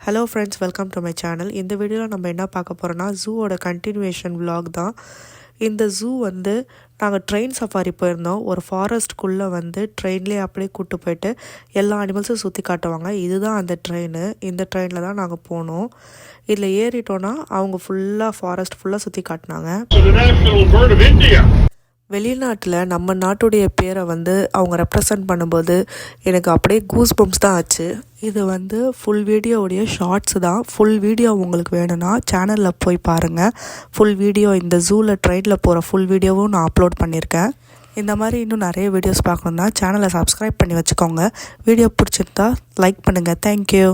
Hello friends, welcome to my channel. இந்த வீடியோவில் நம்ம என்ன பார்க்க போகிறோன்னா ஜூவோட கண்டினியூவேஷன் vlog தான். இந்த ஜூ நாங்கள் ட்ரெயின் சஃபாரி போயிருந்தோம். ஒரு ஃபாரஸ்ட்குள்ளே ட்ரெயின்லேயே அப்படியே கூப்பிட்டு போயிட்டு எல்லா அனிமல்ஸும் சுற்றி காட்டுவாங்க. இதுதான் அந்த ட்ரெயின். இந்த ட்ரெயினில் தான் நாங்கள் போனோம். இதில் ஏறிட்டோன்னா அவங்க ஃபாரஸ்ட் ஃபுல்லாக சுற்றி காட்டினாங்க. வெளிநாட்டில் நம்ம நாட்டுடைய பேரை அவங்க ரெப்ரசன்ட் பண்ணும்போது எனக்கு அப்படியே கூஸ் பம்ப்ஸ் தான் ஆச்சு. இது ஃபுல் வீடியோவுடைய ஷார்ட்ஸ் தான். ஃபுல் வீடியோ உங்களுக்கு வேணும்னா சேனலில் போய் பாருங்கள். ஃபுல் வீடியோ இந்த ஜூவில் ட்ரெயினில் போகிற ஃபுல் வீடியோவும் நான் அப்லோட் பண்ணியிருக்கேன். இந்த மாதிரி இன்னும் நிறைய வீடியோஸ் பார்க்கணுன்னா சேனலை சப்ஸ்கிரைப் பண்ணி வச்சுக்கோங்க. வீடியோ பிடிச்சிருந்தா லைக் பண்ணுங்கள். தேங்க்யூ.